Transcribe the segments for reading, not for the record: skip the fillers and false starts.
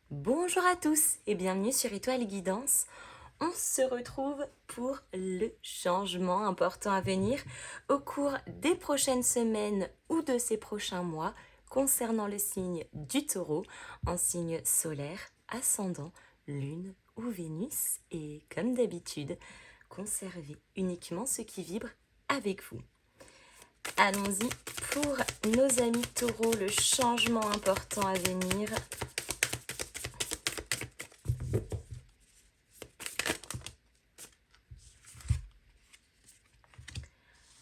Bonjour à tous et bienvenue sur Étoile Guidance. On se retrouve pour le changement important à venir au cours des prochaines semaines ou de ces prochains mois concernant le signe du Taureau en signe solaire, ascendant, lune ou Vénus et comme d'habitude, conservez uniquement ce qui vibre avec vous. Allons-y pour nos amis Taureaux, le changement important à venir.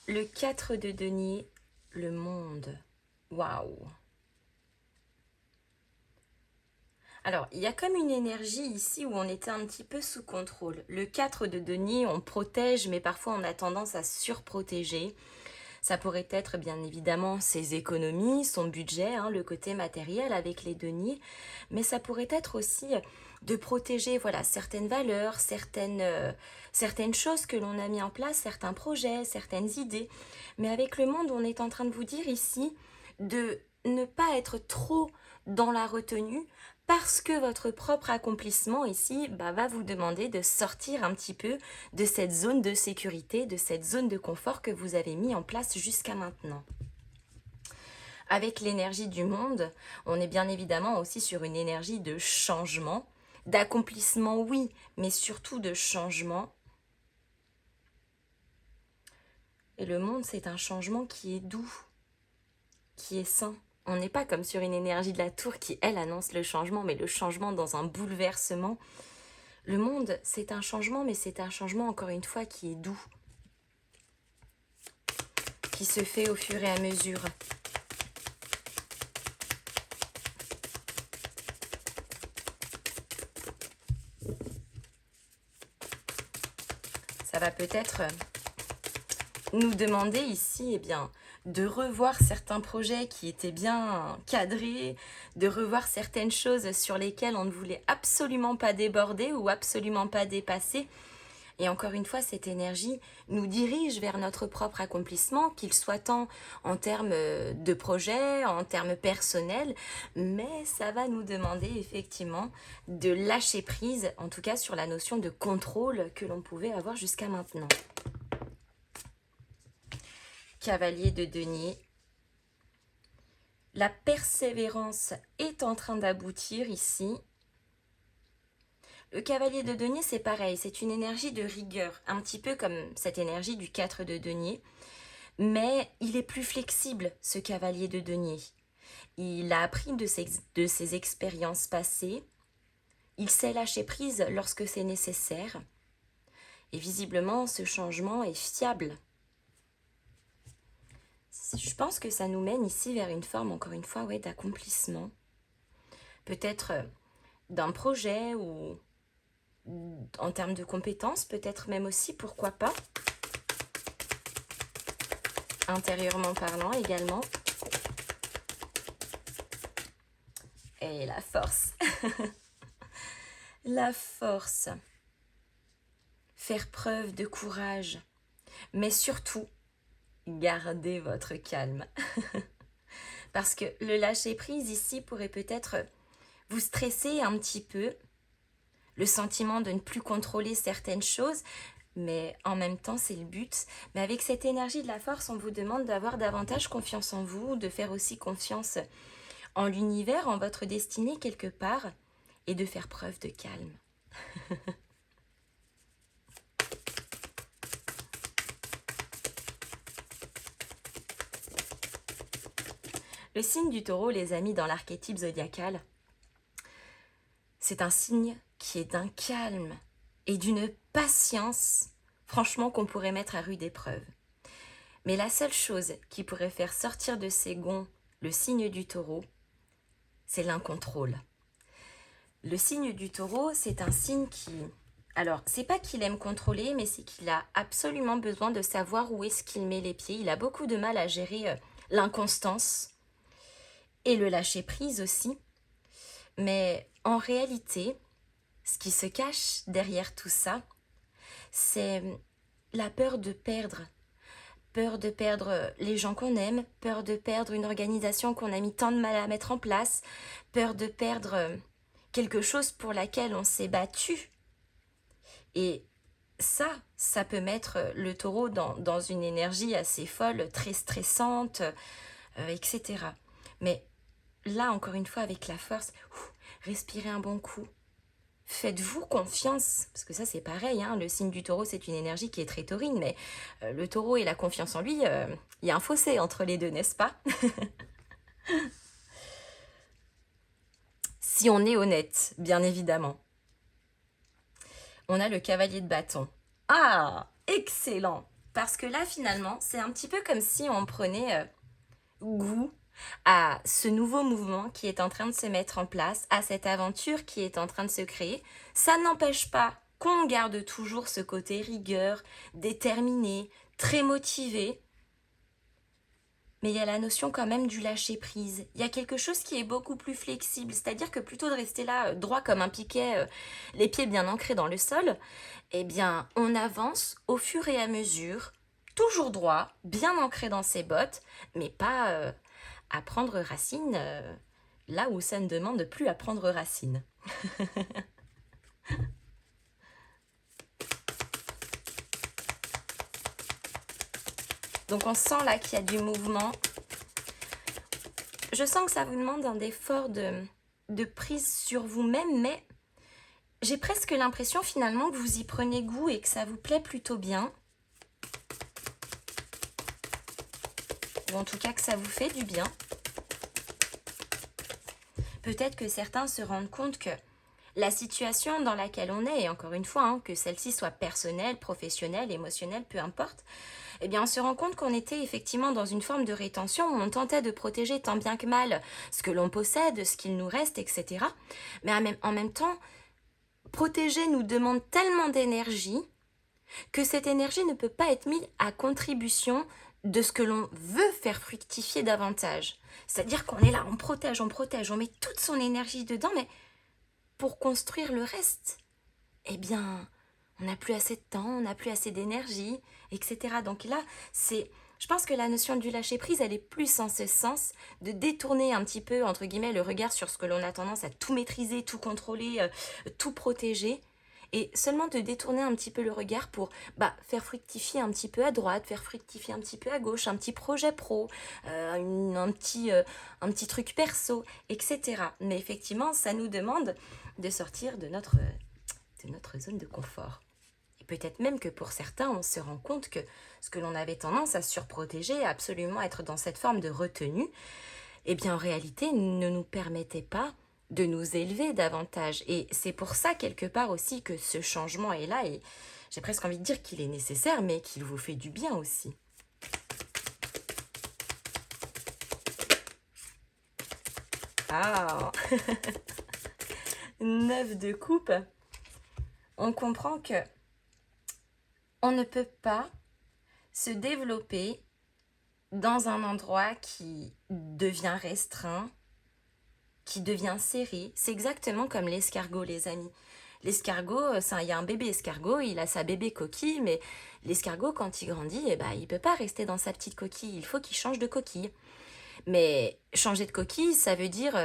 Le 4 de denier, le monde. Waouh! Alors, il y a comme une énergie ici où on était un petit peu sous contrôle. Le 4 de denier, on protège, mais parfois on a tendance à surprotéger. Ça pourrait être bien évidemment ses économies, son budget, le côté matériel avec les deniers, mais ça pourrait être aussi de protéger voilà, certaines valeurs, certaines choses que l'on a mis en place, certains projets, certaines idées. Mais avec le monde, on est en train de vous dire ici de ne pas être trop dans la retenue parce que votre propre accomplissement ici va vous demander de sortir un petit peu de cette zone de sécurité, de cette zone de confort que vous avez mis en place jusqu'à maintenant. Avec l'énergie du monde, on est bien évidemment aussi sur une énergie de changement, d'accomplissement oui, mais surtout de changement. Et le monde, c'est un changement qui est doux, qui est sain. On n'est pas comme sur une énergie de la tour qui, elle, annonce le changement, mais le changement dans un bouleversement. Le monde, c'est un changement, mais c'est un changement, encore une fois, qui est doux, qui se fait au fur et à mesure. Ça va peut-être nous demander ici de revoir certains projets qui étaient bien cadrés, de revoir certaines choses sur lesquelles on ne voulait absolument pas déborder ou absolument pas dépasser. Et encore une fois, cette énergie nous dirige vers notre propre accomplissement, qu'il soit tant en termes de projet, en termes personnels, mais ça va nous demander effectivement de lâcher prise, en tout cas sur la notion de contrôle que l'on pouvait avoir jusqu'à maintenant. Cavalier de denier. La persévérance est en train d'aboutir ici. Le cavalier de denier, c'est pareil, c'est une énergie de rigueur, un petit peu comme cette énergie du 4 de denier, mais il est plus flexible, ce cavalier de denier. Il a appris de ses expériences passées, il sait lâcher prise lorsque c'est nécessaire, et visiblement, ce changement est fiable. Je pense que ça nous mène ici vers une forme, encore une fois, d'accomplissement. Peut-être d'un projet ou en termes de compétences, peut-être même aussi, pourquoi pas. Intérieurement parlant également. Et la force. La force. Faire preuve de courage. Mais surtout, gardez votre calme. Parce que le lâcher-prise ici pourrait peut-être vous stresser un petit peu. Le sentiment de ne plus contrôler certaines choses. Mais en même temps, c'est le but. Mais avec cette énergie de la force, on vous demande d'avoir davantage confiance en vous, de faire aussi confiance en l'univers, en votre destinée quelque part, et de faire preuve de calme. Le signe du taureau, les amis, dans l'archétype zodiacal, c'est un signe qui est d'un calme et d'une patience, franchement, qu'on pourrait mettre à rude épreuve. Mais la seule chose qui pourrait faire sortir de ses gonds le signe du taureau, c'est l'incontrôle. Le signe du taureau, c'est un signe qui... Alors, c'est pas qu'il aime contrôler, mais c'est qu'il a absolument besoin de savoir où est-ce qu'il met les pieds. Il a beaucoup de mal à gérer l'inconstance et le lâcher-prise aussi. Mais en réalité, ce qui se cache derrière tout ça, c'est la peur de perdre. Peur de perdre les gens qu'on aime, peur de perdre une organisation qu'on a mis tant de mal à mettre en place, peur de perdre quelque chose pour laquelle on s'est battu. Et ça peut mettre le taureau dans une énergie assez folle, très stressante, etc. Mais là, encore une fois, avec la force, respirez un bon coup. Faites-vous confiance, parce que ça c'est pareil, hein, le signe du taureau c'est une énergie qui est très taurine, mais le taureau et la confiance en lui, il y a un fossé entre les deux, n'est-ce pas? Si on est honnête, bien évidemment. On a le cavalier de bâton. Ah, excellent! Parce que là finalement, c'est un petit peu comme si on prenait goût à ce nouveau mouvement qui est en train de se mettre en place, à cette aventure qui est en train de se créer. Ça n'empêche pas qu'on garde toujours ce côté rigueur, déterminé, très motivé. Mais il y a la notion quand même du lâcher prise. Il y a quelque chose qui est beaucoup plus flexible, c'est-à-dire que plutôt de rester là droit comme un piquet, les pieds bien ancrés dans le sol, eh bien on avance au fur et à mesure, toujours droit, bien ancré dans ses bottes, mais pas à prendre racine là où ça ne demande plus à prendre racine. Donc on sent là qu'il y a du mouvement. Je sens que ça vous demande un effort de prise sur vous-même, mais j'ai presque l'impression finalement que vous y prenez goût et que ça vous plaît plutôt bien. Ou en tout cas que ça vous fait du bien. Peut-être que certains se rendent compte que la situation dans laquelle on est, et encore une fois, hein, que celle-ci soit personnelle, professionnelle, émotionnelle, peu importe, eh bien on se rend compte qu'on était effectivement dans une forme de rétention où on tentait de protéger tant bien que mal ce que l'on possède, ce qu'il nous reste, etc. Mais en même temps, protéger nous demande tellement d'énergie que cette énergie ne peut pas être mise à contribution de ce que l'on veut faire fructifier davantage. C'est-à-dire qu'on est là, on protège, on met toute son énergie dedans, mais pour construire le reste, eh bien, on n'a plus assez de temps, on n'a plus assez d'énergie, etc. Donc là, je pense que la notion du lâcher-prise, elle est plus en ce sens de détourner un petit peu, entre guillemets, le regard sur ce que l'on a tendance à tout maîtriser, tout contrôler, tout protéger, et seulement de détourner un petit peu le regard pour faire fructifier un petit peu à droite, faire fructifier un petit peu à gauche, un petit projet pro, un petit truc perso, etc. Mais effectivement, ça nous demande de sortir de notre zone de confort. Et peut-être même que pour certains, on se rend compte que ce que l'on avait tendance à surprotéger, à absolument être dans cette forme de retenue, eh bien en réalité ne nous permettait pas de nous élever davantage. Et c'est pour ça quelque part aussi que ce changement est là, et j'ai presque envie de dire qu'il est nécessaire, mais qu'il vous fait du bien aussi. Ah 9 de coupe. On comprend que on ne peut pas se développer dans un endroit qui devient restreint, qui devient serré. C'est exactement comme l'escargot, les amis. L'escargot, il y a un bébé escargot, il a sa bébé coquille, mais l'escargot, quand il grandit, il ne peut pas rester dans sa petite coquille, il faut qu'il change de coquille. Mais changer de coquille, ça veut dire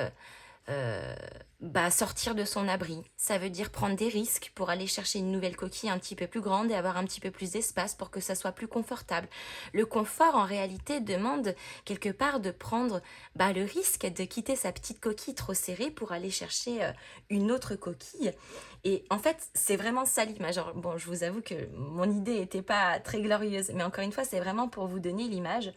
sortir de son abri. Ça veut dire prendre des risques pour aller chercher une nouvelle coquille un petit peu plus grande et avoir un petit peu plus d'espace pour que ça soit plus confortable. Le confort, en réalité, demande quelque part de prendre le risque de quitter sa petite coquille trop serrée pour aller chercher une autre coquille. Et en fait, c'est vraiment ça l'image. Alors, bon, je vous avoue que mon idée n'était pas très glorieuse, mais encore une fois, c'est vraiment pour vous donner l'image.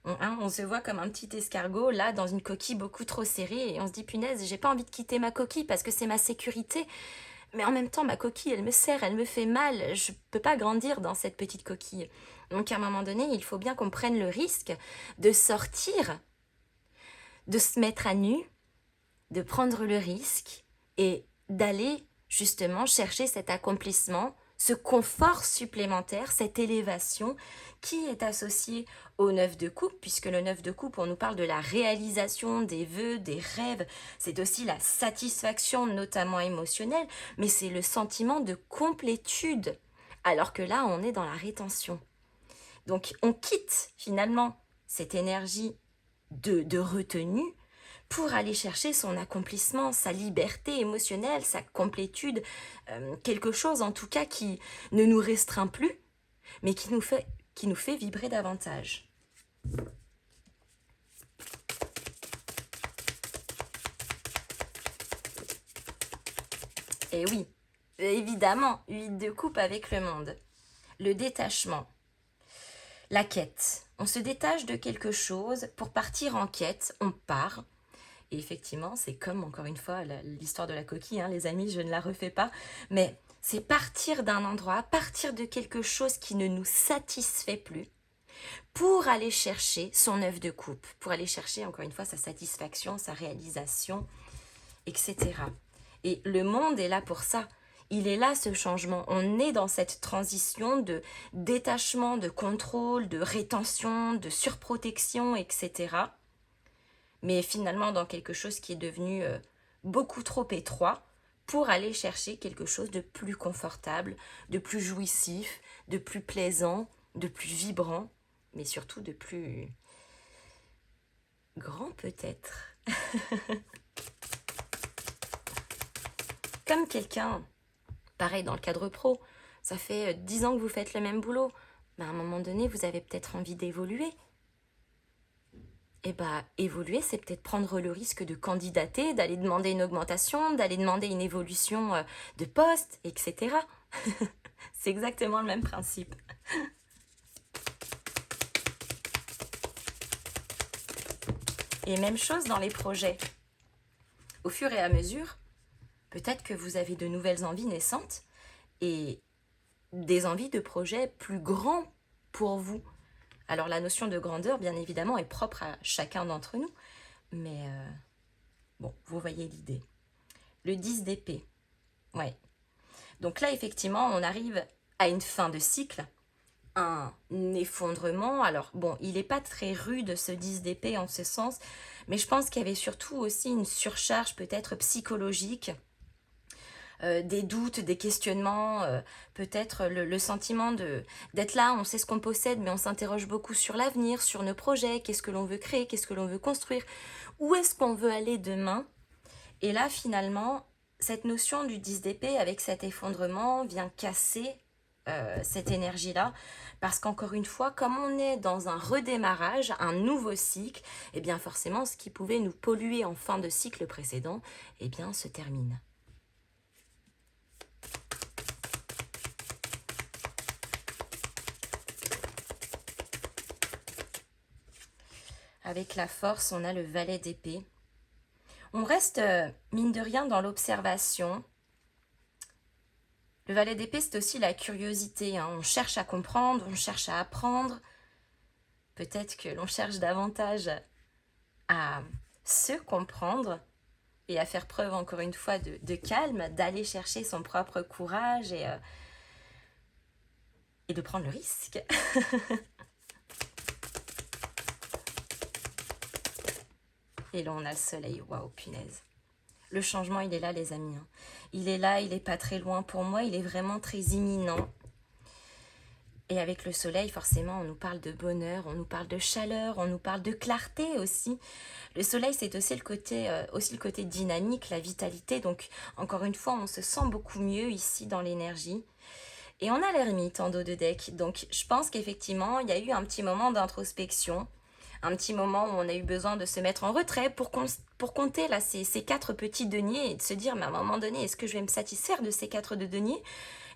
On se voit comme un petit escargot là dans une coquille beaucoup trop serrée et on se dit punaise, j'ai pas envie de quitter ma coquille parce que c'est ma sécurité, mais en même temps ma coquille elle me serre, elle me fait mal, je peux pas grandir dans cette petite coquille. Donc à un moment donné il faut bien qu'on prenne le risque de sortir, de se mettre à nu, de prendre le risque et d'aller justement chercher cet accomplissement, ce confort supplémentaire, cette élévation qui est associée au 9 de coupe, puisque le 9 de coupe, on nous parle de la réalisation des vœux, des rêves, c'est aussi la satisfaction notamment émotionnelle, mais c'est le sentiment de complétude, alors que là, on est dans la rétention. Donc, on quitte finalement cette énergie de retenue pour aller chercher son accomplissement, sa liberté émotionnelle, sa complétude, quelque chose en tout cas qui ne nous restreint plus, mais qui nous fait vibrer davantage. Et oui, évidemment, 8 de coupe avec le monde. Le détachement. La quête. On se détache de quelque chose pour partir en quête, on part. Et effectivement, c'est comme, encore une fois, l'histoire de la coquille, hein, les amis, je ne la refais pas. Mais c'est partir d'un endroit, partir de quelque chose qui ne nous satisfait plus, pour aller chercher son œuf de coupe, pour aller chercher, encore une fois, sa satisfaction, sa réalisation, etc. Et le monde est là pour ça. Il est là, ce changement. On est dans cette transition de détachement, de contrôle, de rétention, de surprotection, etc. Mais finalement dans quelque chose qui est devenu beaucoup trop étroit pour aller chercher quelque chose de plus confortable, de plus jouissif, de plus plaisant, de plus vibrant, mais surtout de plus grand peut-être. Comme quelqu'un, pareil dans le cadre pro, ça fait 10 ans que vous faites le même boulot, mais à un moment donné, vous avez peut-être envie d'évoluer. Et bah, évoluer, c'est peut-être prendre le risque de candidater, d'aller demander une augmentation, d'aller demander une évolution de poste, etc. C'est exactement le même principe. Et même chose dans les projets. Au fur et à mesure, peut-être que vous avez de nouvelles envies naissantes et des envies de projets plus grands pour vous. Alors la notion de grandeur, bien évidemment, est propre à chacun d'entre nous, mais bon, vous voyez l'idée. Le 10 d'épée, ouais. Donc là, effectivement, on arrive à une fin de cycle, un effondrement. Alors bon, il n'est pas très rude ce 10 d'épée en ce sens, mais je pense qu'il y avait surtout aussi une surcharge peut-être psychologique, des doutes, des questionnements, peut-être le sentiment d'être là, on sait ce qu'on possède, mais on s'interroge beaucoup sur l'avenir, sur nos projets, qu'est-ce que l'on veut créer, qu'est-ce que l'on veut construire, où est-ce qu'on veut aller demain. Et là, finalement, cette notion du 10 d'épée avec cet effondrement vient casser cette énergie-là, parce qu'encore une fois, comme on est dans un redémarrage, un nouveau cycle, et bien forcément, ce qui pouvait nous polluer en fin de cycle précédent, eh bien, se termine. Avec la force, on a le valet d'épée. On reste, mine de rien, dans l'observation. Le valet d'épée, c'est aussi la curiosité, hein. On cherche à comprendre, on cherche à apprendre. Peut-être que l'on cherche davantage à se comprendre et à faire preuve, encore une fois, de calme, d'aller chercher son propre courage et de prendre le risque. Et là, on a le soleil. Waouh, punaise. Le changement, il est là, les amis. Il est là, il n'est pas très loin pour moi. Il est vraiment très imminent. Et avec le soleil, forcément, on nous parle de bonheur, on nous parle de chaleur, on nous parle de clarté aussi. Le soleil, c'est aussi le côté dynamique, la vitalité. Donc, encore une fois, on se sent beaucoup mieux ici dans l'énergie. Et on a l'ermite en dos de deck. Donc, je pense qu'effectivement, il y a eu un petit moment d'introspection. Un petit moment où on a eu besoin de se mettre en retrait pour compter là, ces 4 petits deniers et de se dire, mais à un moment donné, est-ce que je vais me satisfaire de ces 4 de deniers?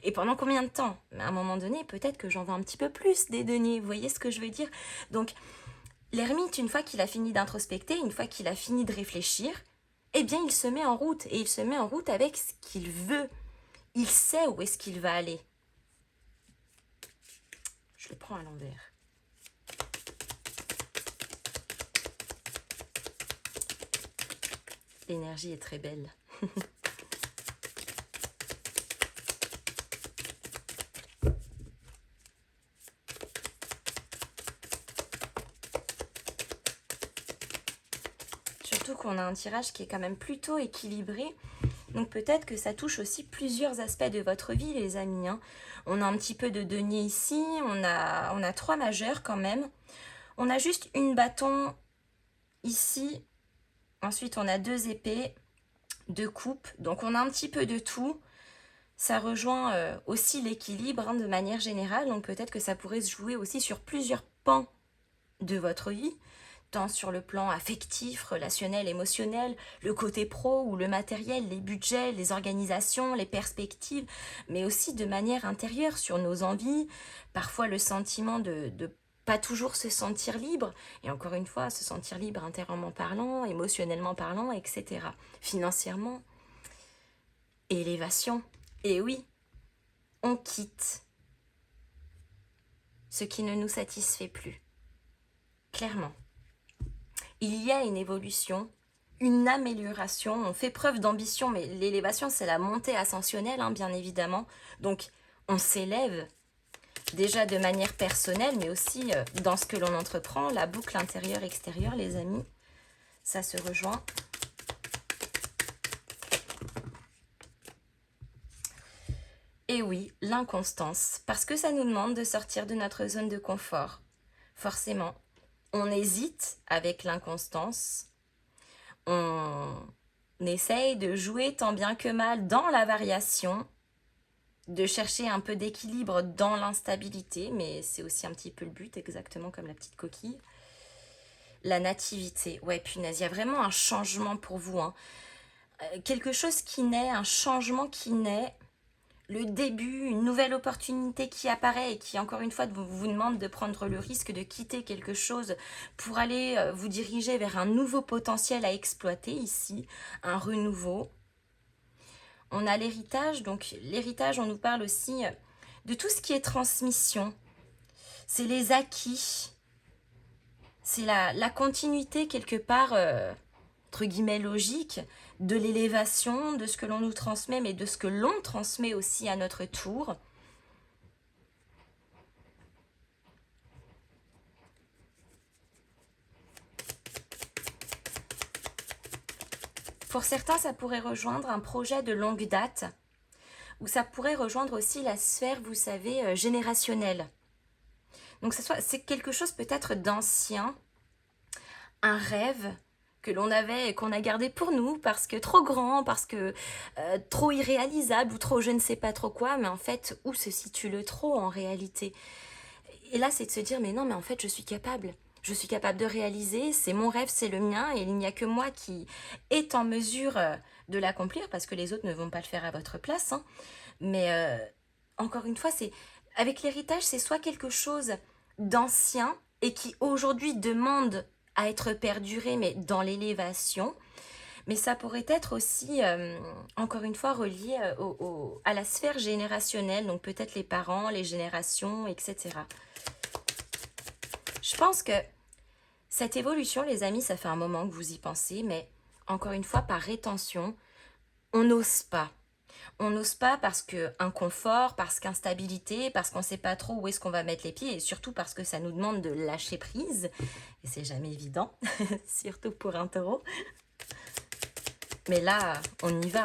Et pendant combien de temps? Mais à un moment donné, peut-être que j'en veux un petit peu plus des deniers. Vous voyez ce que je veux dire? Donc, l'ermite, une fois qu'il a fini d'introspecter, une fois qu'il a fini de réfléchir, eh bien, il se met en route. Et il se met en route avec ce qu'il veut. Il sait où est-ce qu'il va aller. Je le prends à l'envers. L'énergie est très belle. Surtout qu'on a un tirage qui est quand même plutôt équilibré. Donc peut-être que ça touche aussi plusieurs aspects de votre vie, les amis. Hein. On a un petit peu de denier ici. On a 3 majeurs quand même. On a juste une bâton ici. Ensuite, on a 2 épées, 2 coupes. Donc, on a un petit peu de tout. Ça rejoint aussi l'équilibre de manière générale. Donc, peut-être que ça pourrait se jouer aussi sur plusieurs pans de votre vie, tant sur le plan affectif, relationnel, émotionnel, le côté pro ou le matériel, les budgets, les organisations, les perspectives, mais aussi de manière intérieure sur nos envies, parfois le sentiment de pas toujours se sentir libre, et encore une fois, se sentir libre intérieurement parlant, émotionnellement parlant, etc. Financièrement, élévation. Et oui, on quitte ce qui ne nous satisfait plus. Clairement. Il y a une évolution, une amélioration, on fait preuve d'ambition, mais l'élévation, c'est la montée ascensionnelle, bien évidemment. Donc, on s'élève déjà de manière personnelle, mais aussi dans ce que l'on entreprend, la boucle intérieure-extérieure, les amis, ça se rejoint. Et oui, l'inconstance, parce que ça nous demande de sortir de notre zone de confort. Forcément, on hésite avec l'inconstance, on essaye de jouer tant bien que mal dans la variation, de chercher un peu d'équilibre dans l'instabilité, mais c'est aussi un petit peu le but, exactement comme la petite coquille. La nativité, ouais, punaise, il y a vraiment un changement pour vous, quelque chose qui naît, un changement qui naît, le début, une nouvelle opportunité qui apparaît et qui, encore une fois, vous demande de prendre le risque de quitter quelque chose pour aller vous diriger vers un nouveau potentiel à exploiter ici, un renouveau. On a l'héritage, donc l'héritage, on nous parle aussi de tout ce qui est transmission. C'est les acquis, c'est la continuité quelque part, entre guillemets, logique, de l'élévation, de ce que l'on nous transmet, mais de ce que l'on transmet aussi à notre tour. Pour certains, ça pourrait rejoindre un projet de longue date, ou ça pourrait rejoindre aussi la sphère, vous savez, générationnelle. Donc c'est quelque chose peut-être d'ancien, un rêve que l'on avait et qu'on a gardé pour nous parce que trop grand, parce que trop irréalisable ou trop je ne sais pas trop quoi, mais en fait, où se situe le trop en réalité? Et là, c'est de se dire, mais non, mais en fait, je suis capable. Je suis capable de réaliser, c'est mon rêve, c'est le mien, et il n'y a que moi qui est en mesure de l'accomplir, parce que les autres ne vont pas le faire à votre place. Mais encore une fois, c'est avec l'héritage, c'est soit quelque chose d'ancien et qui aujourd'hui demande à être perduré, mais dans l'élévation. Mais ça pourrait être aussi, encore une fois, relié à la sphère générationnelle, donc peut-être les parents, les générations, etc. Je pense que cette évolution, les amis, ça fait un moment que vous y pensez, mais encore une fois, par rétention, on n'ose pas. On n'ose pas parce que inconfort, parce qu'instabilité, parce qu'on ne sait pas trop où est-ce qu'on va mettre les pieds, et surtout parce que ça nous demande de lâcher prise, et c'est jamais évident, surtout pour un taureau. Mais là, on y va.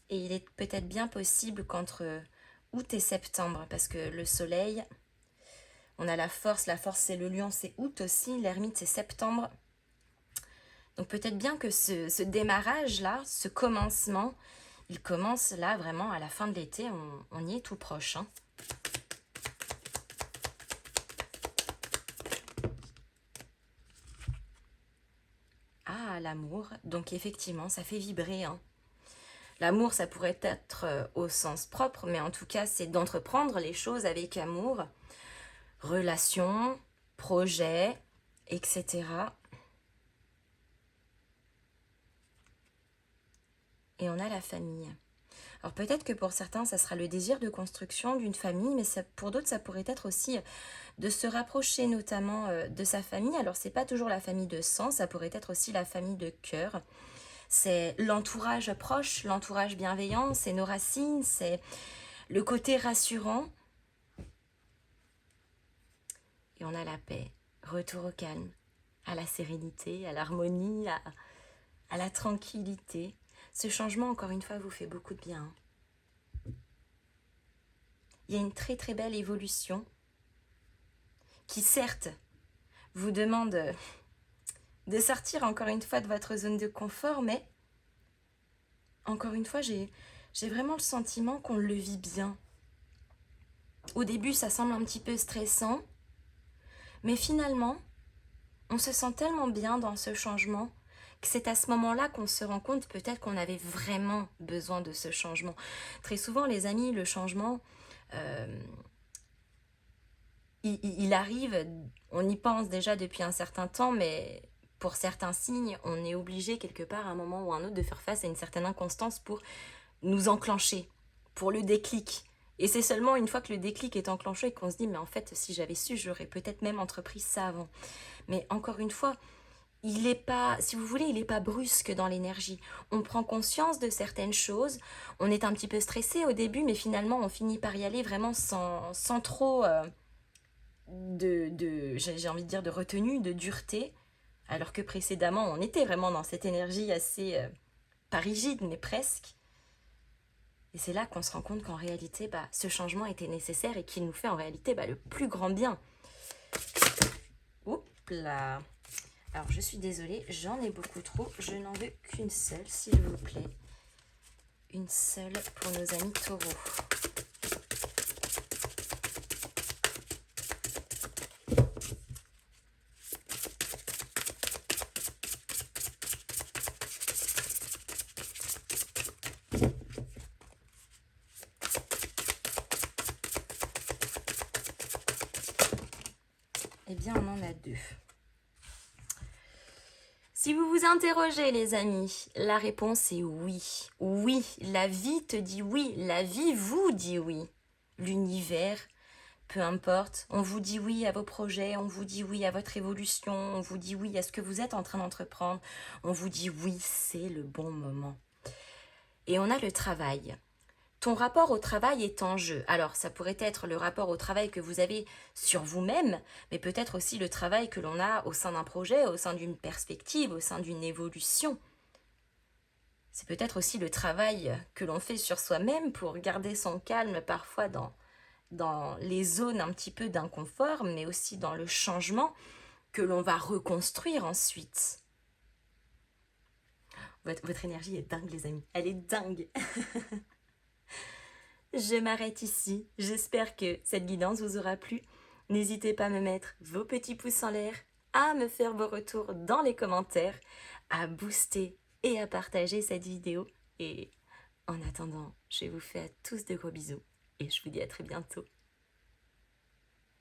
Et il est peut-être bien possible qu'entre août et septembre, parce que le soleil, on a la force c'est le lion, c'est août aussi, l'ermite c'est septembre. Donc peut-être bien que ce démarrage-là, ce commencement, il commence là vraiment à la fin de l'été, on y est tout proche. Ah, l'amour, donc effectivement, ça fait vibrer. L'amour, ça pourrait être au sens propre, mais en tout cas, c'est d'entreprendre les choses avec amour. Relations, projets, etc. Et on a la famille. Alors peut-être que pour certains, ça sera le désir de construction d'une famille, mais pour d'autres, ça pourrait être aussi de se rapprocher notamment de sa famille. Alors c'est pas toujours la famille de sang, ça pourrait être aussi la famille de cœur. C'est l'entourage proche, l'entourage bienveillant, c'est nos racines, c'est le côté rassurant. Et on a la paix, retour au calme, à la sérénité, à l'harmonie, à la tranquillité. Ce changement, encore une fois, vous fait beaucoup de bien. Il y a une très très belle évolution qui certes vous demande de sortir encore une fois de votre zone de confort, mais encore une fois, j'ai vraiment le sentiment qu'on le vit bien. Au début, ça semble un petit peu stressant, mais finalement, on se sent tellement bien dans ce changement que c'est à ce moment-là qu'on se rend compte peut-être qu'on avait vraiment besoin de ce changement. Très souvent, les amis, le changement, il arrive, on y pense déjà depuis un certain temps, mais pour certains signes, on est obligé quelque part à un moment ou à un autre de faire face à une certaine inconstance pour nous enclencher, pour le déclic. Et c'est seulement une fois que le déclic est enclenché qu'on se dit mais en fait si j'avais su j'aurais peut-être même entrepris ça avant. Mais encore une fois, il est pas, si vous voulez, il n'est pas brusque dans l'énergie. On prend conscience de certaines choses, on est un petit peu stressé au début, mais finalement on finit par y aller vraiment sans trop j'ai envie de dire, de retenue, de dureté, alors que précédemment on était vraiment dans cette énergie assez, pas rigide, mais presque. Et c'est là qu'on se rend compte qu'en réalité, ce changement était nécessaire et qu'il nous fait en réalité le plus grand bien. Oups là. Alors je suis désolée, j'en ai beaucoup trop. Je n'en veux qu'une seule, s'il vous plaît. Une seule pour nos amis taureaux. Eh bien, on en a deux. Si vous vous interrogez, les amis, la réponse est oui. Oui, la vie te dit oui. La vie vous dit oui. L'univers, peu importe, on vous dit oui à vos projets, on vous dit oui à votre évolution, on vous dit oui à ce que vous êtes en train d'entreprendre, on vous dit oui, c'est le bon moment. Et on a le travail. Ton rapport au travail est en jeu. Alors, ça pourrait être le rapport au travail que vous avez sur vous-même, mais peut-être aussi le travail que l'on a au sein d'un projet, au sein d'une perspective, au sein d'une évolution. C'est peut-être aussi le travail que l'on fait sur soi-même pour garder son calme parfois dans les zones un petit peu d'inconfort, mais aussi dans le changement que l'on va reconstruire ensuite. Votre énergie est dingue, les amis. Elle est dingue. Je m'arrête ici. J'espère que cette guidance vous aura plu. N'hésitez pas à me mettre vos petits pouces en l'air, à me faire vos retours dans les commentaires, à booster et à partager cette vidéo. Et en attendant, je vous fais à tous de gros bisous et je vous dis à très bientôt.